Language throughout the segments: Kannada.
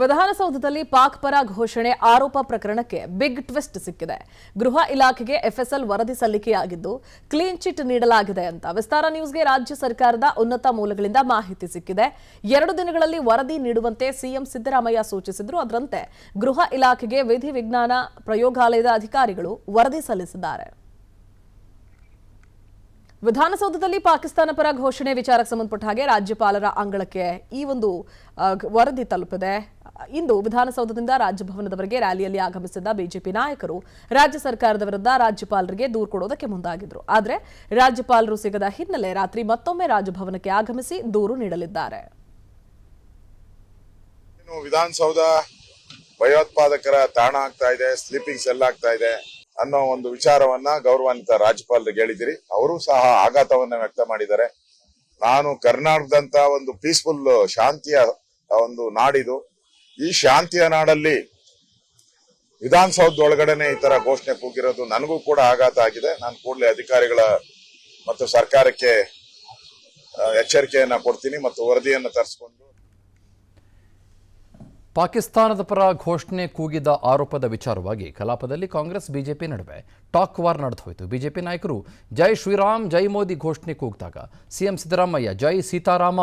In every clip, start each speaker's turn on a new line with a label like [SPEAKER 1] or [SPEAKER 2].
[SPEAKER 1] ವಿಧಾನಸೌಧದಲ್ಲಿ ಪಾಕ್ ಪರ ಘೋಷಣೆ ಆರೋಪ ಪ್ರಕರಣಕ್ಕೆ ಬಿಗ್ ಟ್ವಿಸ್ಟ್ ಸಿಕ್ಕಿದೆ. ಗೃಹ ಇಲಾಖೆಗೆ ಎಫ್ಎಸ್ಎಲ್ ವರದಿ ಸಲ್ಲಿಕೆಯಾಗಿದ್ದು ಕ್ಲೀನ್ ಚಿಟ್ ನೀಡಲಾಗಿದೆ ಅಂತ ವಿಸ್ತಾರ ನ್ಯೂಸ್ಗೆ ರಾಜ್ಯ ಸರ್ಕಾರದ ಉನ್ನತ ಮೂಲಗಳಿಂದ ಮಾಹಿತಿ ಸಿಕ್ಕಿದೆ. 2 ದಿನಗಳಲ್ಲಿ ವರದಿ ನೀಡುವಂತೆ ಸಿಎಂ ಸಿದ್ದರಾಮಯ್ಯ ಸೂಚಿಸಿದ್ರು. ಅದರಂತೆ ಗೃಹ ಇಲಾಖೆಗೆ ವಿಧಿ ವಿಜ್ಞಾನ ಪ್ರಯೋಗಾಲಯದ ಅಧಿಕಾರಿಗಳು ವರದಿ ಸಲ್ಲಿಸಿದ್ದಾರೆ. ವಿಧಾನಸೌಧದಲ್ಲಿ ಪಾಕಿಸ್ತಾನ ಪರ ಘೋಷಣೆ ವಿಚಾರಕ್ಕೆ ಸಂಬಂಧಪಟ್ಟ ಹಾಗೆ ರಾಜ್ಯಪಾಲರ ಅಂಗಳಕ್ಕೆ ಈ ಒಂದು ವರದಿ ತಲುಪಿದೆ. ಇಂದು ವಿಧಾನಸೌಧದಿಂದ ರಾಜಭವನದವರೆಗೆ ರ್ಯಾಲಿಯಲ್ಲಿ ಆಗಮಿಸಿದ್ದ ಬಿಜೆಪಿ ನಾಯಕರು ರಾಜ್ಯ ಸರ್ಕಾರದ ವಿರುದ್ಧ ರಾಜ್ಯಪಾಲರಿಗೆ ದೂರು ಕೊಡೋದಕ್ಕೆ ಮುಂದಾಗಿದ್ರು. ಆದರೆ ರಾಜ್ಯಪಾಲರು ಸಿಗದ ಹಿನ್ನೆಲೆ ರಾತ್ರಿ ಮತ್ತೊಮ್ಮೆ ರಾಜಭವನಕ್ಕೆ ಆಗಮಿಸಿ ದೂರು ನೀಡಲಿದ್ದಾರೆ.
[SPEAKER 2] ವಿಧಾನಸೌಧ ಭಯೋತ್ಪಾದಕರ ತಾಣ ಆಗ್ತಾ ಇದೆ, ಸ್ಲೀಪಿಂಗ್ ಸೆಲ್ ಆಗ್ತಾ ಇದೆ ಅನ್ನೋ ಒಂದು ವಿಚಾರವನ್ನ ಗೌರವಾನ್ವಿತ ರಾಜ್ಯಪಾಲರಿಗೆ ಹೇಳಿದಿರಿ. ಅವರು ಸಹ ಆಘಾತವನ್ನ ವ್ಯಕ್ತ ಮಾಡಿದ್ದಾರೆ. ನಾನು ಕರ್ನಾಟಕದಂತ ಒಂದು ಪೀಸ್ಫುಲ್ ಶಾಂತಿಯ ಒಂದು ನಾಡಿದು. ಈ ಶಾಂತಿಯ ನಾಡಲ್ಲಿ ವಿಧಾನಸೌಧ ಒಳಗಡೆನೆ ಈ ತರ ಘೋಷಣೆ ಕೂಗಿರೋದು ನನಗೂ ಕೂಡ ಆಘಾತ ಆಗಿದೆ. ನಾನು ಕೂಡಲೇ ಅಧಿಕಾರಿಗಳ ಮತ್ತು ಸರ್ಕಾರಕ್ಕೆ ಎಚ್ಚರಿಕೆಯನ್ನ ಕೊಡ್ತೀನಿ ಮತ್ತು ವರದಿಯನ್ನು ತರಿಸಿಕೊಂಡು.
[SPEAKER 3] ಪಾಕಿಸ್ತಾನದ ಪರ ಘೋಷಣೆ ಕೂಗಿದ ಆರೋಪದ ವಿಚಾರವಾಗಿ ಕಲಾಪದಲ್ಲಿ ಕಾಂಗ್ರೆಸ್ ಬಿಜೆಪಿ ನಡುವೆ ಟಾಕ್ ವಾರ್ ನಡೆದೋಯಿತು. ಬಿಜೆಪಿ ನಾಯಕರು ಜೈ ಶ್ರೀರಾಮ್ ಜೈ ಮೋದಿ ಘೋಷಣೆ ಕೂಗಿದಾಗ ಸಿಎಂ ಸಿದ್ದರಾಮಯ್ಯ ಜೈ ಸೀತಾರಾಮ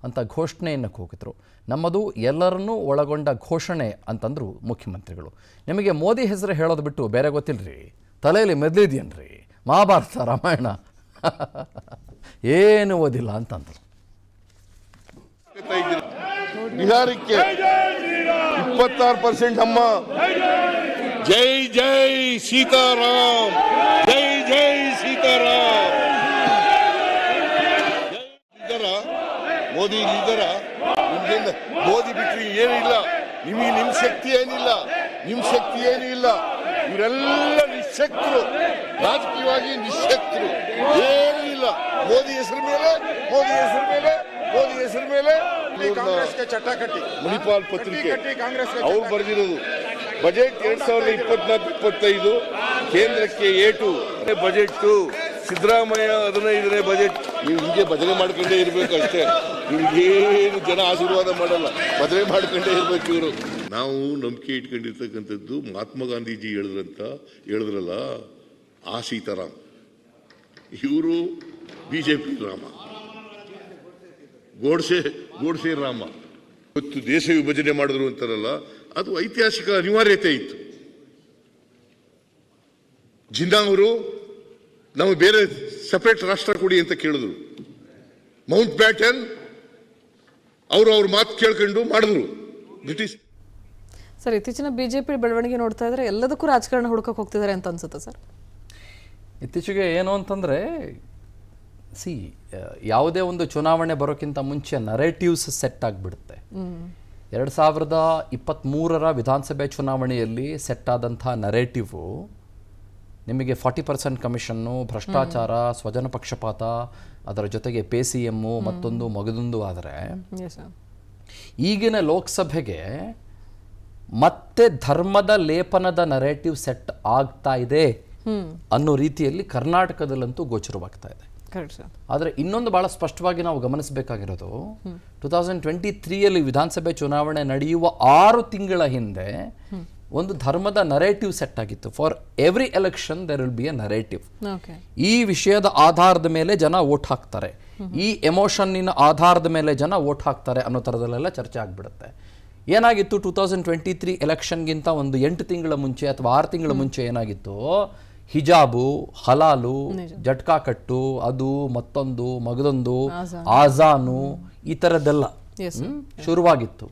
[SPEAKER 3] ಅಂತ ಘೋಷಣೆಯನ್ನು ಕೂಗಿದ್ರು. ನಮ್ಮದು ಎಲ್ಲರನ್ನೂ ಒಳಗೊಂಡ ಘೋಷಣೆ ಅಂತಂದ್ರು ಮುಖ್ಯಮಂತ್ರಿಗಳು. ನಿಮಗೆ ಮೋದಿ ಹೆಸರು ಹೇಳೋದು ಬಿಟ್ಟು ಬೇರೆ ಗೊತ್ತಿಲ್ಲರಿ, ತಲೆಯಲ್ಲಿ ಮೆದಲಿದೆಯನ್ರಿ, ಮಹಾಭಾರತ ರಾಮಾಯಣ ಏನು ಓದಿಲ್ಲ ಅಂತಂದ್ರು.
[SPEAKER 4] ಬಿಹಾರಕ್ಕೆ 26% ಅಮ್ಮ. ಜೈ ಜೈ ಸೀತಾರಾಮ್, ಜೈ ಜೈ ಸೀತಾರಾಮ್. ಮೋದಿ ಇದ್ದಾರ, ಮೋದಿ ಬಿಟ್ಟರೆ ಏನಿಲ್ಲ. ನಿಮಗೆ ನಿಮ್ ಶಕ್ತಿ ಏನಿಲ್ಲ, ನಿಮ್ ಶಕ್ತಿ ಏನೂ ಇಲ್ಲ. ಇವರೆಲ್ಲ ನಿಶಕ್ತರು, ರಾಜಕೀಯವಾಗಿ ನಿಶಕ್ತರು, ಏನೂ ಇಲ್ಲ. ಮೋದಿ ಹೆಸರು ಮೇಲೆ, ಮೋದಿ ಹೆಸರು ಮೇಲೆ, ಮೋದಿ ಹೆಸರು ಮೇಲೆ ಕಾಂಗ್ರೆಸ್ಗೆ ಚಟ ಕಟ್ಟಿ ಮಣಿಪಾಲ್ ಪತ್ರಿಕೆ ಅವ್ರು ಬರೆದಿರೋದು. ಬಜೆಟ್ 2024-25 ಕೇಂದ್ರಕ್ಕೆ ಏಟು ಬಜೆಟ್. ಸಿದ್ದರಾಮಯ್ಯ 15ನೇ ಬಜೆಟ್. ನೀವು ಹಿಂಗೆ ಬದನೆ ಮಾಡ್ಕೊಂಡೇ ಇರ್ಬೇಕು ಅಷ್ಟೇ. ನಿಮ್ಗೇನು ಜನ ಆಶೀರ್ವಾದ ಮಾಡಲ್ಲ, ಬದನೆ ಮಾಡ್ಕೊಂಡೇ ಇರ್ಬೇಕು ಇವರು. ನಾವು ನಂಬಿಕೆ ಇಟ್ಕೊಂಡಿರ್ತಕ್ಕಂಥದ್ದು ಮಹಾತ್ಮ ಗಾಂಧೀಜಿ ಹೇಳಿದ್ರಲ್ಲ ಆ ಸೀತಾರಾಮ್. ಇವರು ಬಿಜೆಪಿ ರಾಮ, ಗೋಡ್ಸೆ ರಾಮ. ಇವತ್ತು ದೇಶ ವಿಭಜನೆ ಮಾಡಿದ್ರು ಅಂತಾರಲ್ಲ, ಅದು ಐತಿಹಾಸಿಕ ಅನಿವಾರ್ಯತೆ ಇತ್ತು. ಜಿನ್ನಾ ಅವರು ನಾವು ಬೇರೆ ಸಪರೇಟ್ ರಾಷ್ಟ್ರ ಕೊಡಿ ಅಂತ ಕೇಳಿದ್ರು. ಮೌಂಟ್ ಬ್ಯಾಟನ್ ಅವ್ರ ಮಾತು ಕೇಳ್ಕೊಂಡು ಮಾಡಿದ್ರು ಬ್ರಿಟಿಷ್.
[SPEAKER 1] ಸರ್, ಇತ್ತೀಚಿನ ಬಿಜೆಪಿ ಬೆಳವಣಿಗೆ ನೋಡ್ತಾ ಇದ್ರೆ ಎಲ್ಲದಕ್ಕೂ ರಾಜಕಾರಣ ಹುಡುಕಕ್ಕೆ ಹೋಗ್ತಿದ್ದಾರೆ ಅಂತ ಅನ್ಸುತ್ತೆ ಸರ್.
[SPEAKER 3] ಇತ್ತೀಚೆಗೆ ಏನು ಅಂತಂದರೆ ಯಾವುದೇ ಒಂದು ಚುನಾವಣೆ ಬರೋಕ್ಕಿಂತ ಮುಂಚೆ ನರೇಟಿವ್ಸ್ ಸೆಟ್ ಆಗಿಬಿಡುತ್ತೆ. 2023 ವಿಧಾನಸಭೆ ಚುನಾವಣೆಯಲ್ಲಿ ಸೆಟ್ ಆದಂಥ ನರೇಟಿವ್ ನಿಮಗೆ 40% ಕಮಿಷನ್ನು, ಭ್ರಷ್ಟಾಚಾರ, ಸ್ವಜನ ಪಕ್ಷಪಾತ, ಅದರ ಜೊತೆಗೆ PCM ಮತ್ತೊಂದು ಮಗದೊಂದು. ಆದರೆ ಈಗಿನ ಲೋಕಸಭೆಗೆ ಮತ್ತೆ ಧರ್ಮದ ಲೇಪನದ ನರೇಟಿವ್ ಸೆಟ್ ಆಗ್ತಾ ಇದೆ ಅನ್ನೋ ರೀತಿಯಲ್ಲಿ ಕರ್ನಾಟಕದಲ್ಲಂತೂ ಗೋಚರವಾಗ್ತಾ ಇದೆ. ಆದರೆ ಇನ್ನೊಂದು ಬಹಳ ಸ್ಪಷ್ಟವಾಗಿ ನಾವು ಗಮನಿಸಬೇಕಾಗಿರೋದು, 2023 ವಿಧಾನಸಭೆ ಚುನಾವಣೆ ನಡೆಯುವ 6 ತಿಂಗಳ ಹಿಂದೆ ಒಂದು ಧರ್ಮದ ನರೇಟಿವ್ ಸೆಟ್ ಆಗಿತ್ತು. For every election there will be a narrative. ಈ ವಿಷಯದ ಆಧಾರದ ಮೇಲೆ ಜನ ವೋಟ್ ಹಾಕ್ತಾರೆ, ಈ ಎಮೋಷನ್ನಿನ ಆಧಾರದ ಮೇಲೆ ಜನ ವೋಟ್ ಹಾಕ್ತಾರೆ ಅನ್ನೋ ಥರದಲ್ಲೆಲ್ಲ ಚರ್ಚೆ ಆಗಿಬಿಡುತ್ತೆ. ಏನಾಗಿತ್ತು 2023 ಎಲೆಕ್ಷನ್ಗಿಂತ ಒಂದು 8 ತಿಂಗಳ ಮುಂಚೆ ಅಥವಾ 6 ತಿಂಗಳ ಮುಂಚೆ ಏನಾಗಿತ್ತು, ಹಿಜಾಬು, ಹಲಾಲು, ಜಟ್ಕಾ ಕಟ್ಟು, ಅದು ಮತ್ತೊಂದು ಮಗದೊಂದು, ಆಜಾನು, ಈ ಥರದ್ದೆಲ್ಲ ಶುರುವಾಗಿತ್ತು.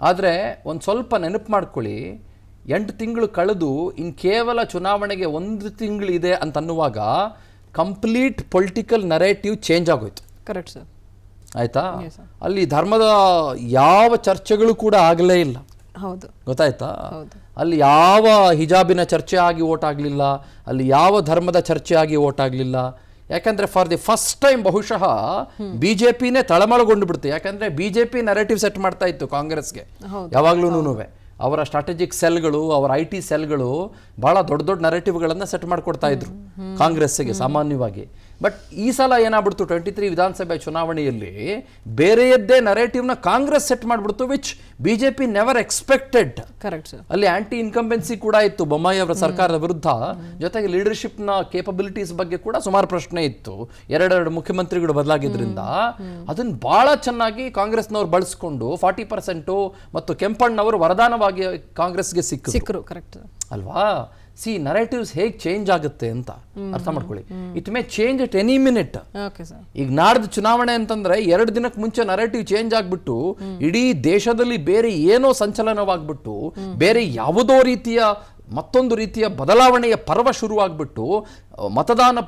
[SPEAKER 3] ಆದರೆ ಒಂದು ಸ್ವಲ್ಪ ನೆನಪು ಮಾಡ್ಕೊಳ್ಳಿ, 8 ತಿಂಗಳು ಕಳೆದು ಇನ್ನು ಕೇವಲ ಚುನಾವಣೆಗೆ 1 ತಿಂಗಳಿದೆ ಅಂತನ್ನುವಾಗ ಕಂಪ್ಲೀಟ್ ಪೊಲಿಟಿಕಲ್ ನರೇಟಿವ್ ಚೇಂಜ್ ಆಗೋಯ್ತು.
[SPEAKER 1] Correct sir.
[SPEAKER 3] ಆಯ್ತಾ? ಅಲ್ಲಿ ಧರ್ಮದ ಯಾವ ಚರ್ಚೆಗಳು ಕೂಡ ಆಗಲೇ ಇಲ್ಲ.
[SPEAKER 1] ಹೌದು,
[SPEAKER 3] ಗೊತ್ತಾಯ್ತಾ? ಅಲ್ಲಿ ಯಾವ ಹಿಜಾಬಿನ ಚರ್ಚೆ ಆಗಿ ಓಟ್ ಆಗಲಿಲ್ಲ, ಅಲ್ಲಿ ಯಾವ ಧರ್ಮದ ಚರ್ಚೆ ಆಗಿ ಓಟ್ ಆಗಲಿಲ್ಲ. ಯಾಕಂದ್ರೆ ಫಾರ್ ದಿ ಫಸ್ಟ್ ಟೈಮ್ ಬಹುಶಃ ಬಿಜೆಪಿನೇ ತಳಮಳಗೊಂಡು ಬಿಡುತ್ತೆ. ಯಾಕಂದ್ರೆ ಬಿಜೆಪಿ ನರೇಟಿವ್ ಸೆಟ್ ಮಾಡ್ತಾ ಇತ್ತು ಕಾಂಗ್ರೆಸ್ಗೆ ಯಾವಾಗ್ಲೂ. ಅವರ ಸ್ಟ್ರಾಟಜಿಕ್ ಸೆಲ್ಗಳು, ಅವರ IT ಸೆಲ್ಗಳು ಬಹಳ ದೊಡ್ಡ ದೊಡ್ಡ ನರೇಟಿವ್ಗಳನ್ನು ಸೆಟ್ ಮಾಡಿಕೊಡ್ತಾ ಇದ್ರು ಕಾಂಗ್ರೆಸ್ಗೆ ಸಾಮಾನ್ಯವಾಗಿ. ಬಟ್ ಈ ಸಲ ಏನಾಗ್ಬಿಡ್ತು 23 ವಿಧಾನಸಭೆ ಚುನಾವಣೆಯಲ್ಲಿ ಬೇರೆಯದ್ದೇ ನರೇಟಿವ್ನ ಕಾಂಗ್ರೆಸ್ ಸೆಟ್ ಮಾಡಿಬಿಡ್ತು, which BJP never expected.
[SPEAKER 1] Correct sir.
[SPEAKER 3] ಅಲ್ಲಿ ಆಂಟಿ ಇನ್ಕಂಬೆನ್ಸಿ ಕೂಡ ಇತ್ತು ಬೊಮ್ಮಾಯಿ ಅವರ ಸರ್ಕಾರದ ವಿರುದ್ಧ, ಜೊತೆಗೆ ಲೀಡರ್ಶಿಪ್ನ ಕೇಪಬಿಲಿಟೀಸ್ ಬಗ್ಗೆ ಕೂಡ ಸುಮಾರು ಪ್ರಶ್ನೆ ಇತ್ತು. ಎರಡೆರಡು ಮುಖ್ಯಮಂತ್ರಿಗಳು ಬದಲಾಗಿದ್ರಿಂದ ಅದನ್ನ ಬಹಳ ಚೆನ್ನಾಗಿ ಕಾಂಗ್ರೆಸ್ನವ್ರು ಬಳಸ್ಕೊಂಡು 40% ಮತ್ತು ಕೆಂಪಣ್ಣವರು ವರದಾನವಾಗಿ ಕಾಂಗ್ರೆಸ್ಗೆ
[SPEAKER 1] ಸಿಕ್ಕರು. ಕರೆಕ್ಟ್
[SPEAKER 3] ಅಲ್ವಾ. ಸಿ ನರೇಟಿವ್ಸ್ ಹೇಗೆ ಚೇಂಜ್ ಆಗುತ್ತೆ ಅಂತ ಅರ್ಥ ಮಾಡ್ಕೊಳ್ಳಿ. It may change at any minute.
[SPEAKER 1] Okay sir.
[SPEAKER 3] ಈಗ ನಾಡ್ದು ಚುನಾವಣೆ ಅಂತಂದ್ರೆ 2 ದಿನಕ್ಕೆ ಮುಂಚೆ ನರೇಟಿವ್ ಚೇಂಜ್ ಆಗ್ಬಿಟ್ಟು ಇಡೀ ದೇಶದಲ್ಲಿ ಬೇರೆ ಏನೋ ಸಂಚಲನವಾಗ್ಬಿಟ್ಟು ಬೇರೆ ಯಾವುದೋ ರೀತಿಯ ಮತ್ತೊಂದು ರೀತಿಯ ಬದಲಾವಣೆಯ ಪರ್ವ ಶುರುವಾಗ್ಬಿಟ್ಟು ಮತದಾನ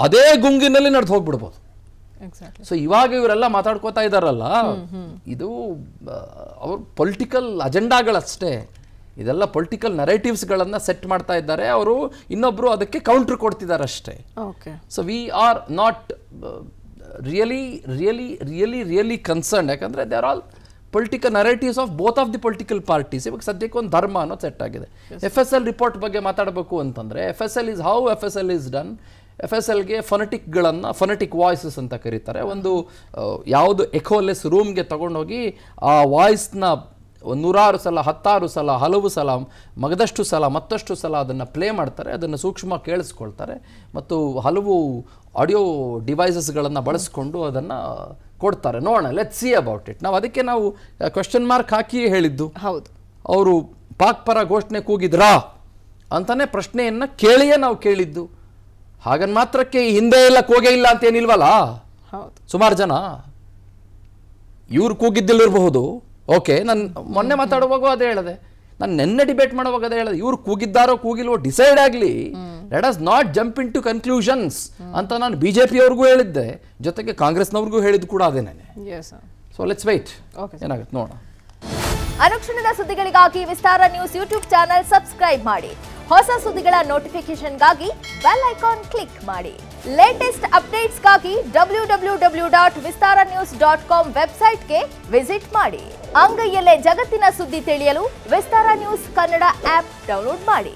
[SPEAKER 3] ಅದೇ ಗುಂಗಿನಲ್ಲಿ ನಡೆದು ಹೋಗ್ಬಿಡ್ಬೋದು.
[SPEAKER 1] ಎಕ್ಸಾಕ್ಟ್ಲಿ.
[SPEAKER 3] ಸೊ ಇವಾಗ ಇವರೆಲ್ಲ ಮಾತಾಡ್ಕೋತಾ ಇದಾರಲ್ಲ, ಇದು ಅವ್ರ ಪೊಲಿಟಿಕಲ್ ಅಜೆಂಡಾಗಳಷ್ಟೇ. ಇದೆಲ್ಲ ಪೊಲಿಟಿಕಲ್ ನರೇಟಿವ್ಸ್ಗಳನ್ನು ಸೆಟ್ ಮಾಡ್ತಾ ಇದ್ದಾರೆ ಅವರು, ಇನ್ನೊಬ್ರು ಅದಕ್ಕೆ ಕೌಂಟರ್ ಕೊಡ್ತಿದ್ದಾರೆ ಅಷ್ಟೇ.
[SPEAKER 1] Okay.
[SPEAKER 3] So we are not really concern, ಯಾಕಂದ್ರೆ they are all political narratives of both of the political parties. ಇವಾಗ ಸದ್ಯಕ್ಕೆ ಒಂದು ಧರ್ಮ ಅನ್ನೋದು ಸೆಟ್ ಆಗಿದೆ. FSL ರಿಪೋರ್ಟ್ ಬಗ್ಗೆ ಮಾತಾಡಬೇಕು ಅಂತಂದ್ರೆ FSL is how FSL is done. FSLಗೆ ಫೊನೆಟಿಕ್ ವಾಯ್ಸಸ್ ಅಂತ ಕರೀತಾರೆ. ಒಂದು ಯಾವುದು ಎಕೋಲೆಸ್ ರೂಮ್ಗೆ ತಗೊಂಡೋಗಿ ಆ ವಾಯ್ಸ್ನ 100 ಸಲ 10 ಸಲ ಹಲವು ಸಲ ಮಗದಷ್ಟು ಸಲ ಮತ್ತಷ್ಟು ಸಲ ಅದನ್ನು ಪ್ಲೇ ಮಾಡ್ತಾರೆ, ಅದನ್ನು ಸೂಕ್ಷ್ಮ ಕೇಳಿಸ್ಕೊಳ್ತಾರೆ ಮತ್ತು ಹಲವು ಆಡಿಯೋ ಡಿವೈಸಸ್ಗಳನ್ನು ಬಳಸ್ಕೊಂಡು ಅದನ್ನು ಕೊಡ್ತಾರೆ. ನೋಡೋಣ, ಲೆಟ್ಸ್ ಸಿ ಅಬೌಟ್ ಇಟ್. ಅದಕ್ಕೆ ನಾವು ಕ್ವೆಶ್ಚನ್ ಮಾರ್ಕ್ ಹಾಕಿ ಹೇಳಿದ್ದು.
[SPEAKER 1] ಹೌದು,
[SPEAKER 3] ಅವರು ಪಾಕ್ ಪರ ಘೋಷಣೆ ಕೂಗಿದ್ರಾ ಅಂತಾನೆ ಪ್ರಶ್ನೆಯನ್ನು ಕೇಳಿಯೇ ನಾವು ಕೇಳಿದ್ದು. ಹಾಗನ್ ಮಾತ್ರಕ್ಕೆ ಹಿಂದೆ ಎಲ್ಲ ಕೂಗೇ ಇಲ್ಲ ಅಂತ ಏನಿಲ್ವಲ್ಲ.
[SPEAKER 1] ಹೌದು,
[SPEAKER 3] ಸುಮಾರು ಜನ ಇವ್ರು ಕೂಗಿದ್ದಿಲ್ಲಿರಬಹುದು. ಓಕೆ, ನಾನು ಮೊನ್ನೆ ಮಾತಾಡುವಾಗ ಅದೇ ಹೇಳಿದೆ, ನಾನು ನೆನ್ನೆ ಡಿಬೇಟ್ ಮಾಡುವಾಗ ಅದೇ ಹೇಳಿದೆ, ಇವ್ರು ಕೂಗಿದ್ದಾರೋ ಕೂಗಿಲ್ವೋ ಡಿಸೈಡ್ ಆಗಲಿ, let us not jump into conclusions ಅಂತ ನಾನು BJP ಅವ್ರಿಗೂ ಹೇಳಿದ್ದೆ, ಜೊತೆಗೆ ಕಾಂಗ್ರೆಸ್ನವ್ರಿಗೂ ಹೇಳಿದ್ದು ಕೂಡ ಅದೇನೆ. ಸೊ ಲೆಟ್ಸ್ ವೆಯ್ಟ್, ಏನಾಗುತ್ತೆ ನೋಡೋಣ.
[SPEAKER 5] ಅನುಕ್ಷಣದ ಸುದ್ದಿಗಳಿಗಾಗಿ ವಿಸ್ತಾರ ನ್ಯೂಸ್ ಯೂಟ್ಯೂಬ್ ಚಾನೆಲ್ ಸಬ್ಸ್ಕ್ರೈಬ್ ಮಾಡಿ. ಹೊಸ ಸುದ್ದಿಗಳ ನೋಟಿಫಿಕೇಶನ್ಗಾಗಿ ಬೆಲ್ ಐಕಾನ್ ಕ್ಲಿಕ್ ಮಾಡಿ. ಲೇಟೆಸ್ಟ್ ಅಪ್ಡೇಟ್ಸ್ಗಾಗಿ www.vistaranews.com ವೆಬ್ಸೈಟ್ಗೆ ವಿಸಿಟ್ ಮಾಡಿ. ಅಂಗೈಯಲ್ಲೇ ಜಗತ್ತಿನ ಸುದ್ದಿ ತಿಳಿಯಲು ವಿಸ್ತಾರ ನ್ಯೂಸ್ ಕನ್ನಡ ಆಪ್ ಡೌನ್ಲೋಡ್ ಮಾಡಿ.